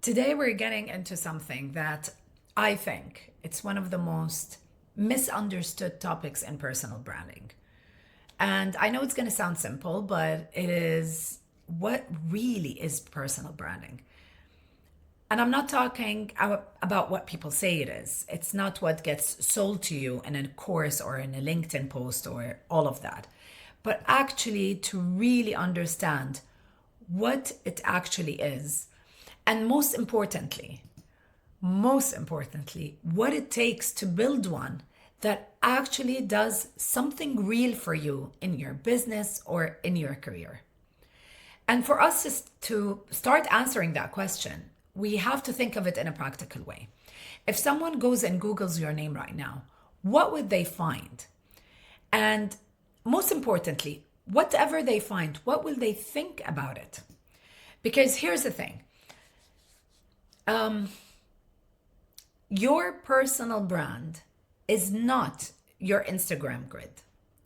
Today, we're getting into something that I think it's one of the most misunderstood topics in personal branding. And I know it's going to sound simple, but it is what really is personal branding. And I'm not talking about what people say it is. It's not what gets sold to you in a course or in a LinkedIn post or all of that. But actually, to really understand what it actually is. And most importantly, what it takes to build one that actually does something real for you in your business or in your career. And for us to start answering that question, we have to think of it in a practical way. If someone goes and Googles your name right now, what would they find? And most importantly, whatever they find, what will they think about it? Because here's the thing. Your personal brand is not your Instagram grid.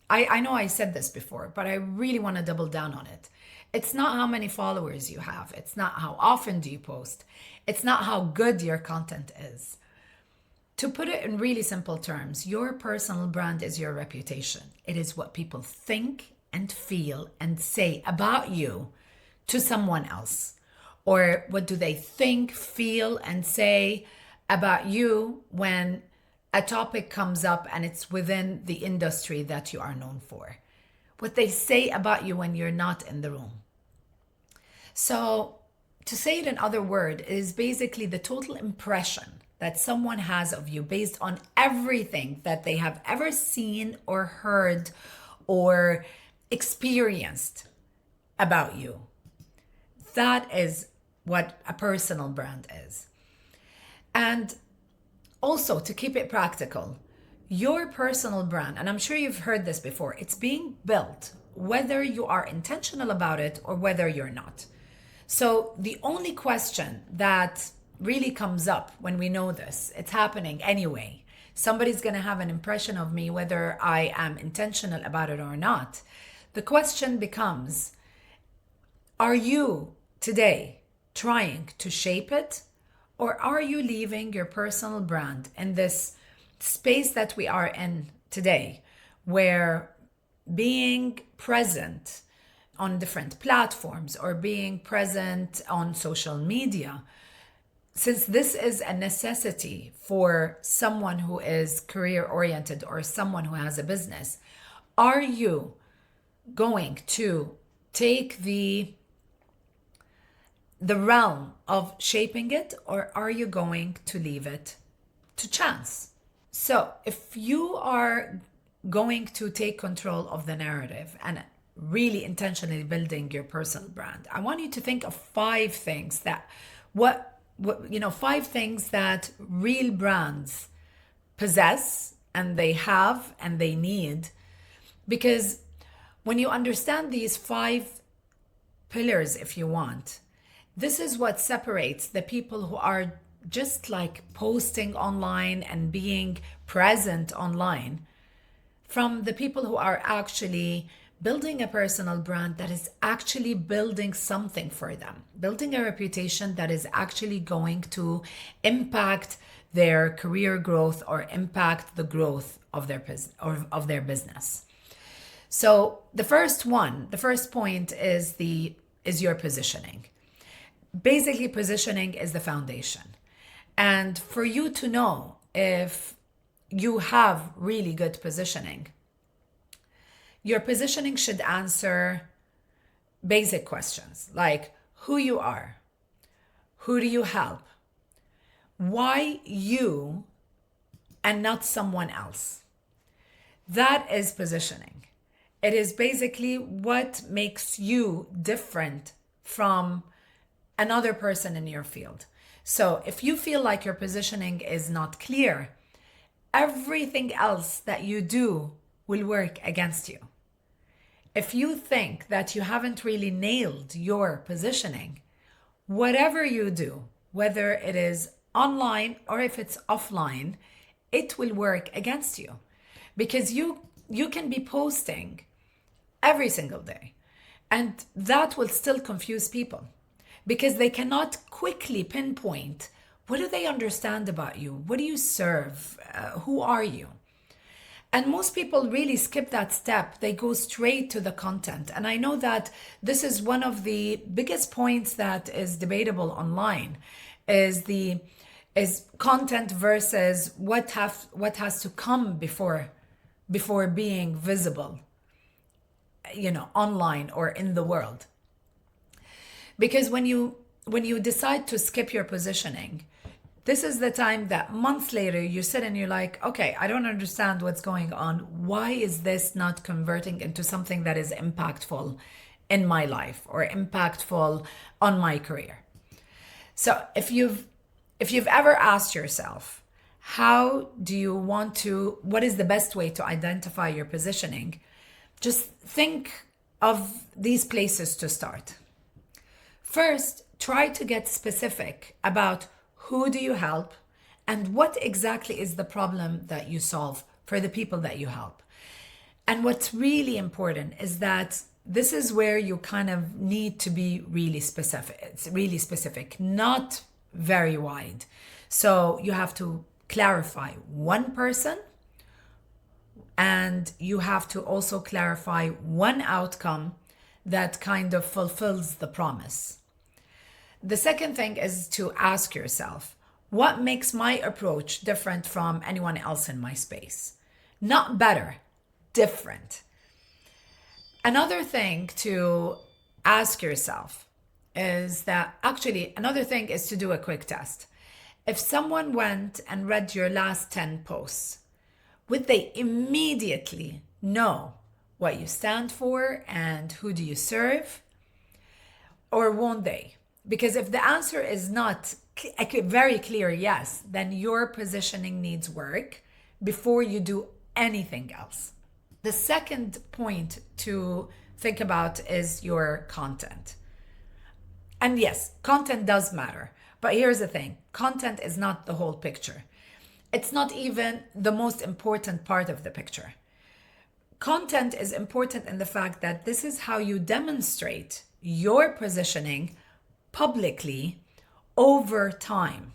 I know I said this before, but I really want to double down on it. It's not how many followers you have. It's not how often do you post. It's not how good your content is. To put it in really simple terms, your personal brand is your reputation. It is what people think and feel and say about you to someone else. Or what do they think, feel, and say about you when a topic comes up and it's within the industry that you are known for? What they say about you when you're not in the room. So, to say it in other words, is basically the total impression that someone has of you based on everything that they have ever seen or heard or experienced about you. That is what a personal brand is. And also, to keep it practical, your personal brand, and I'm sure you've heard this before, it's being built whether you are intentional about it or whether you're not. So the only question that really comes up when we know this, it's happening anyway. Somebody's going to have an impression of me whether I am intentional about it or not. The question becomes, are you today trying to shape it, or are you leaving your personal brand in this space that we are in today, where being present on different platforms or being present on social media, since this is a necessity for someone who is career oriented or someone who has a business, are you going to take the realm of shaping it, or are you going to leave it to chance? So if you are going to take control of the narrative and really intentionally building your personal brand, I want you to think of five things that five things that real brands possess and they have and they need. Because when you understand these five pillars, if you want, this is what separates the people who are just like posting online and being present online from the people who are actually building a personal brand that is actually building something for them, building a reputation that is actually going to impact their career growth or impact the growth of their business. So the first point is your positioning. Basically, positioning is the foundation. And for you to know if you have really good positioning, your positioning should answer basic questions like who you are, who do you help, why you and not someone else. That is positioning. It is basically what makes you different from another person in your field. So if you feel like your positioning is not clear, everything else that you do will work against you. If you think that you haven't really nailed your positioning, whatever you do, whether it is online or if it's offline, it will work against you. Because you can be posting every single day, and that will still confuse people. because they cannot quickly pinpoint, what do they understand about you? What do you serve? Who are you? And most people really skip that step. They go straight to the content. And I know that this is one of the biggest points that is debatable online is content versus what has to come before being visible, online or in the world. Because when you decide to skip your positioning, this is the time that months later you sit and you're like, okay, I don't understand what's going on. Why is this not converting into something that is impactful in my life or impactful on my career? So if you've ever asked yourself, what is the best way to identify your positioning? Just think of these places to start. First, try to get specific about who do you help and what exactly is the problem that you solve for the people that you help. And what's really important is that this is where you kind of need to be really specific. It's really specific, not very wide. So you have to clarify one person, and you have to also clarify one outcome that kind of fulfills the promise. The second thing is to ask yourself, what makes my approach different from anyone else in my space? Not better, different. Another thing to ask yourself is to do a quick test. If someone went and read your last 10 posts, would they immediately know what you stand for and who do you serve? Or won't they? Because if the answer is not a very clear yes, then your positioning needs work before you do anything else. The second point to think about is your content. And yes, content does matter. But here's the thing, content is not the whole picture. It's not even the most important part of the picture. Content is important in the fact that this is how you demonstrate your positioning publicly over time.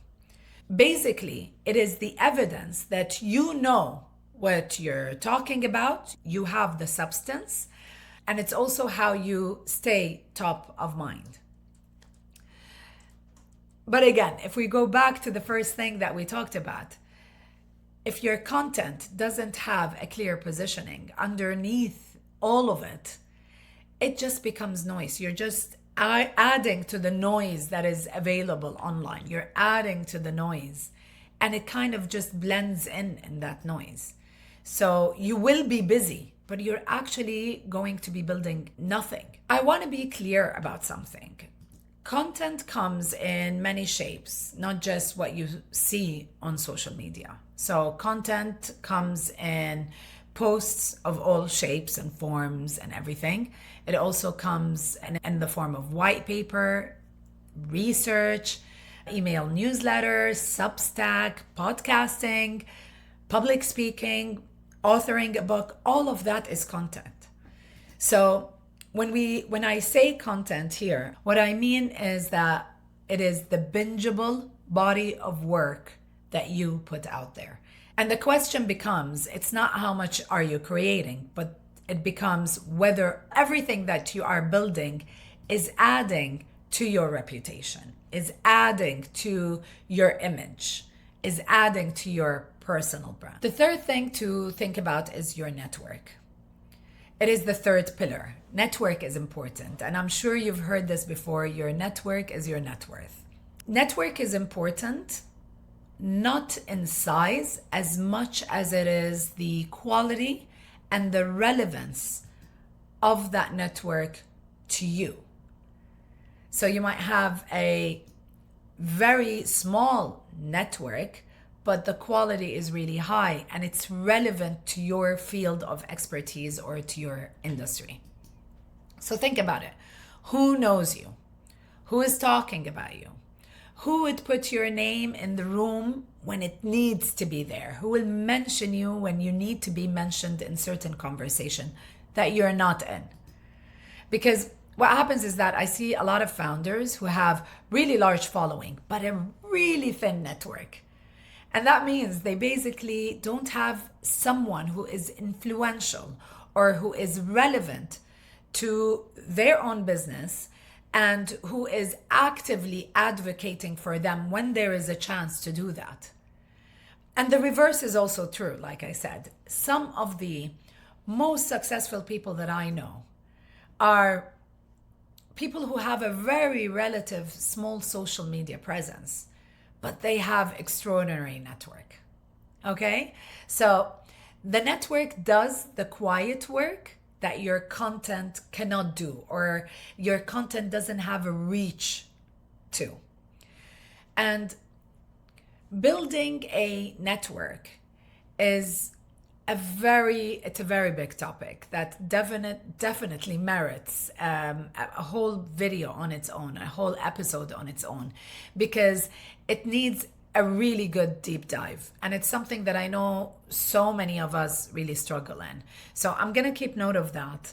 Basically, it is the evidence that you know what you're talking about, you have the substance, and it's also how you stay top of mind. But again, if we go back to the first thing that we talked about, if your content doesn't have a clear positioning underneath all of it, it just becomes noise. You're just adding to the noise that is available online. You're adding to the noise, and it kind of just blends in that noise. So you will be busy, but you're actually going to be building nothing. I want to be clear about something. Content comes in many shapes, not just what you see on social media. So content comes in posts of all shapes and forms and everything. It also comes in the form of white paper, research, email newsletters, Substack, podcasting, public speaking, authoring a book. All of that is content. So when I say content here, what I mean is that it is the bingeable body of work that you put out there. And the question becomes, it's not how much are you creating, but it becomes whether everything that you are building is adding to your reputation, is adding to your image, is adding to your personal brand. The third thing to think about is your network. It is the third pillar. Network is important. And I'm sure you've heard this before. Your network is your net worth. Network is important, not in size as much as it is the quality and the relevance of that network to you. So you might have a very small network, but the quality is really high and it's relevant to your field of expertise or to your industry. So think about it. Who knows you? Who is talking about you? Who would put your name in the room when it needs to be there? Who will mention you when you need to be mentioned in certain conversation that you're not in? Because what happens is that I see a lot of founders who have really large following, but a really thin network. And that means they basically don't have someone who is influential or who is relevant to their own business and who is actively advocating for them when there is a chance to do that. And the reverse is also true, like I said. Some of the most successful people that I know are people who have a very relative small social media presence, but they have extraordinary network. Okay? So the network does the quiet work that your content cannot do, or your content doesn't have a reach to. And building a network is it's a very big topic that definitely merits a whole video on its own, a whole episode on its own, because it needs a really good deep dive, and it's something that I know so many of us really struggle in. So I'm going to keep note of that,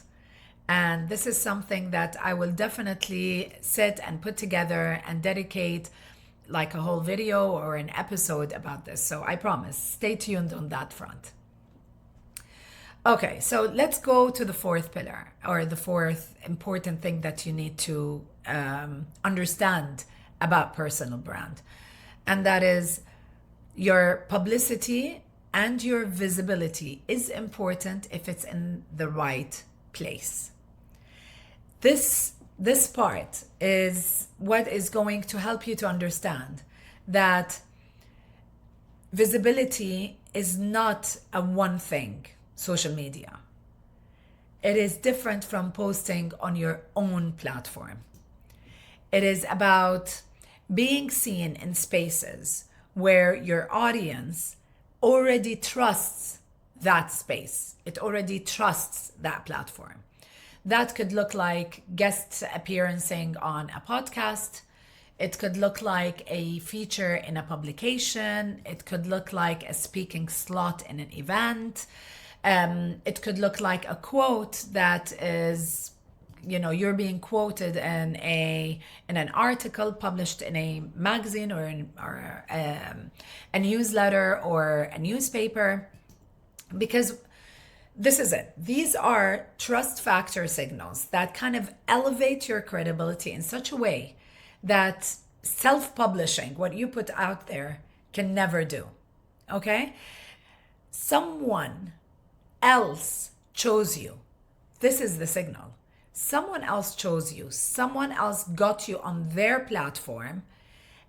and this is something that I will definitely sit and put together and dedicate like a whole video or an episode about this. So I promise, stay tuned on that front. Okay, so let's go to the fourth pillar, or the fourth important thing that you need to understand about personal brand. And that is, your publicity and your visibility is important if it's in the right place. This part is what is going to help you to understand that visibility is not a one thing. Social media, it is different from posting on your own platform. It is about being seen in spaces where your audience already trusts that space. It already trusts that platform. That could look like guest appearancing on a podcast. It could look like a feature in a publication. It could look like a speaking slot in an event. It could look like a quote that is, you're being quoted in an article published in a magazine or a newsletter or a newspaper. Because this is it. These are trust factor signals that kind of elevate your credibility in such a way that self-publishing, what you put out there, can never do. Okay? Someone else chose you. This is the signal. Someone else chose you. Someone else got you on their platform.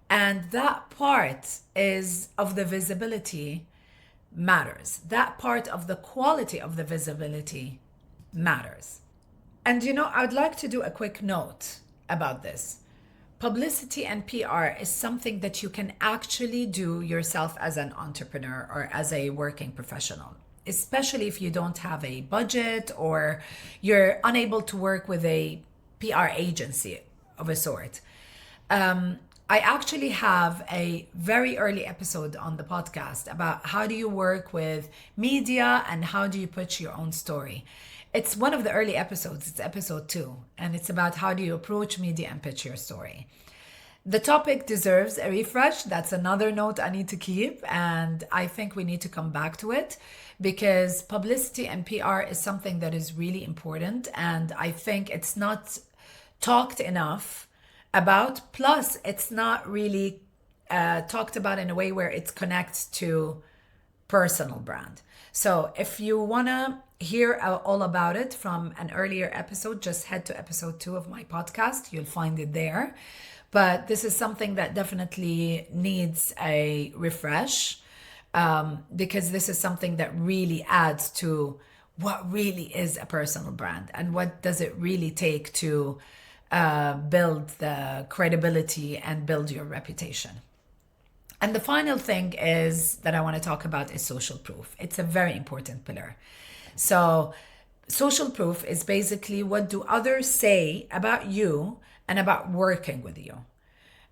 And that part of the visibility matters. That part of the quality of the visibility matters. And I'd like to do a quick note about this. Publicity and PR is something that you can actually do yourself as an entrepreneur or as a working professional, especially if you don't have a budget or you're unable to work with a PR agency of a sort. I actually have a very early episode on the podcast about how do you work with media and how do you pitch your own story. It's one of the early episodes. It's episode 2, and it's about how do you approach media and pitch your story. The topic deserves a refresh. That's another note I need to keep, and I think we need to come back to it because publicity and PR is something that is really important, and I think it's not talked enough about. Plus, it's not really talked about in a way where it connects to personal brand. So if you want to hear all about it from an earlier episode, just head to episode 2 of my podcast. You'll find it there. But this is something that definitely needs a refresh because this is something that really adds to what really is a personal brand and what does it really take to build the credibility and build your reputation. And the final thing that I want to talk about is social proof. It's a very important pillar. So social proof is basically, what do others say about you and about working with you?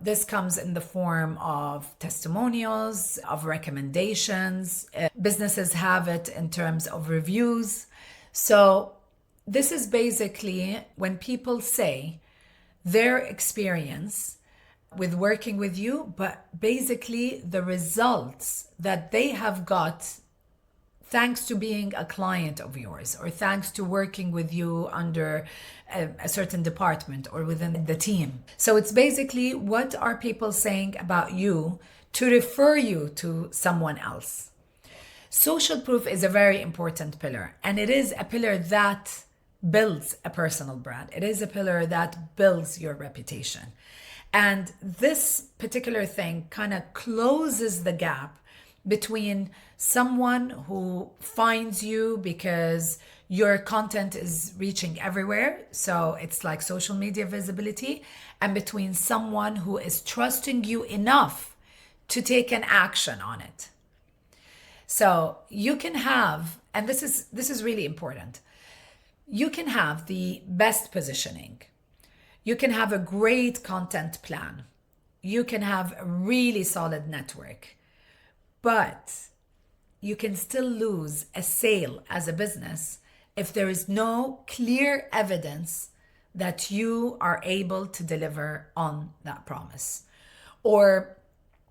This comes in the form of testimonials, of recommendations. Businesses have it in terms of reviews. So This is basically when people say their experience with working with you, but basically the results that they have got thanks to being a client of yours, or thanks to working with you under a certain department or within the team. So it's basically, what are people saying about you to refer you to someone else? Social proof is a very important pillar, and it is a pillar that builds a personal brand. It is a pillar that builds your reputation. And this particular thing kind of closes the gap between someone who finds you because your content is reaching everywhere, so it's like social media visibility, and between someone who is trusting you enough to take an action on it. So you can have, and this is really important, you can have the best positioning, you can have a great content plan, you can have a really solid network, but you can still lose a sale as a business if there is no clear evidence that you are able to deliver on that promise. Or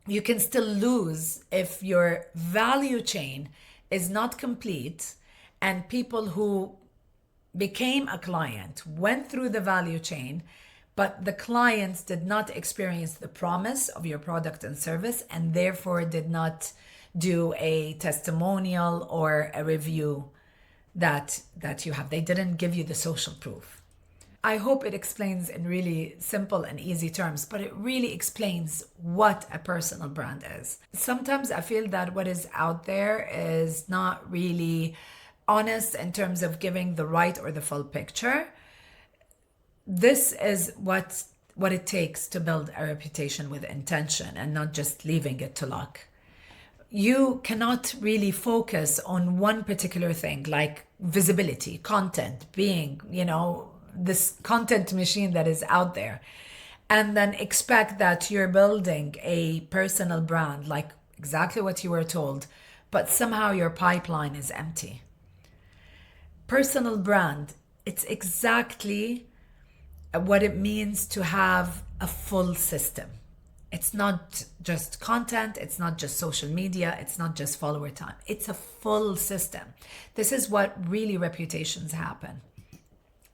you can still lose if your value chain is not complete, and people who became a client went through the value chain, but the clients did not experience the promise of your product and service, and therefore did not do a testimonial or a review that you have. They didn't give you the social proof. I hope it explains in really simple and easy terms, but it really explains what a personal brand is. Sometimes I feel that what is out there is not really honest in terms of giving the right or the full picture. This is what it takes to build a reputation with intention, and not just leaving it to luck. You cannot really focus on one particular thing, like visibility, content, being, this content machine that is out there, and then expect that you're building a personal brand, like exactly what you were told, but somehow your pipeline is empty. Personal brand, it's exactly what it means to have a full system. It's not just content, it's not just social media, it's not just follower time. It's a full system. This is what really reputations happen.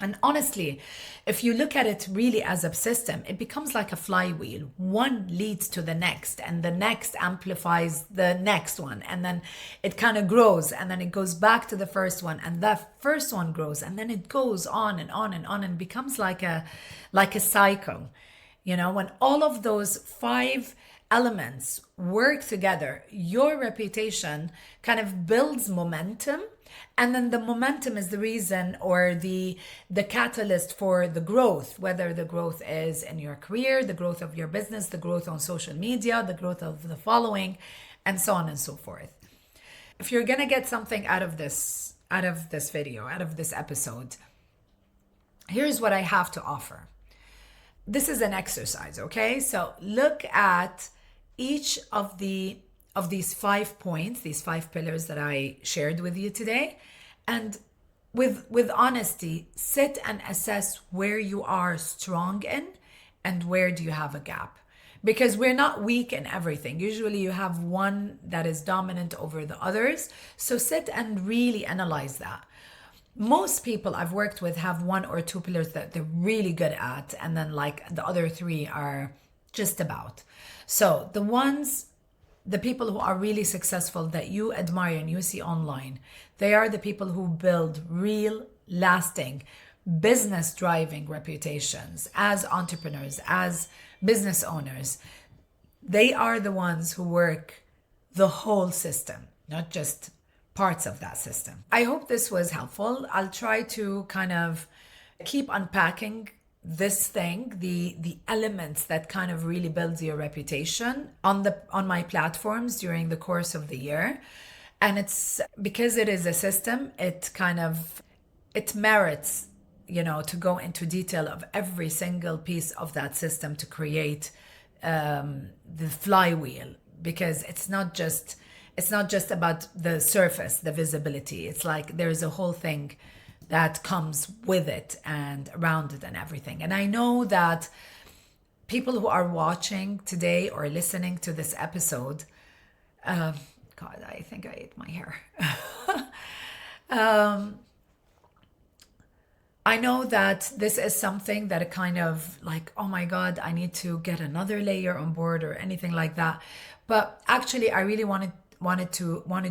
And honestly, if you look at it really as a system, it becomes like a flywheel. One leads to the next, and the next amplifies the next one. And then it kind of grows, and then it goes back to the first one, and that first one grows, and then it goes on and on and on, and becomes like a cycle. When all of those 5 elements work together, your reputation kind of builds momentum. And then the momentum is the reason, or the catalyst for the growth, whether the growth is in your career, the growth of your business, the growth on social media, the growth of the following, and so on and so forth. If you're going to get something out of this video, out of this episode, here's what I have to offer. This is an exercise, okay? So look at each of these 5 points, these 5 pillars that I shared with you today, and with honesty, sit and assess where you are strong in and where do you have a gap. Because we're not weak in everything. Usually you have one that is dominant over the others. So sit and really analyze that. Most people I've worked with have 1 or 2 pillars that they're really good at, and then like the other 3 are just about. So the people who are really successful that you admire and you see online, they are the people who build real, lasting, business driving reputations as entrepreneurs, as business owners. They are the ones who work the whole system, not just parts of that system. I hope this was helpful. I'll try to kind of keep unpacking this thing, the elements that kind of really builds your reputation on my platforms during the course of the year. And it's because it is a system, it merits, to go into detail of every single piece of that system to create the flywheel, because it's not just about the surface, the visibility. It's like there's a whole thing that comes with it and around it and everything. And I know that people who are watching today or listening to this episode, God, I think I ate my hair. I know that this is something that it kind of like, oh my God, I need to get another layer on board or anything like that. But actually, I really wanted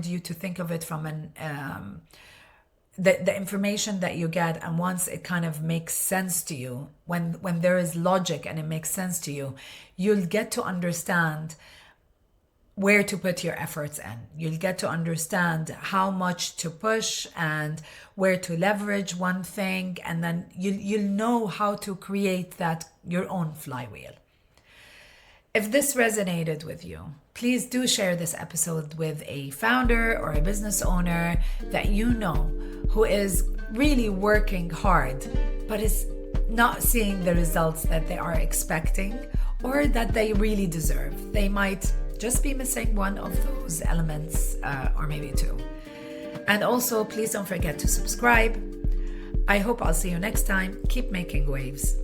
you to think of it from the information that you get, and once it kind of makes sense to you, when there is logic and it makes sense to you, you'll get to understand where to put your efforts in. You'll get to understand how much to push and where to leverage one thing, and then you'll know how to create that your own flywheel. If this resonated with you, please do share this episode with a founder or a business owner that you know who is really working hard but is not seeing the results that they are expecting or that they really deserve. They might just be missing one of those elements, or maybe two. And also, please don't forget to subscribe. I hope I'll see you next time. Keep making waves.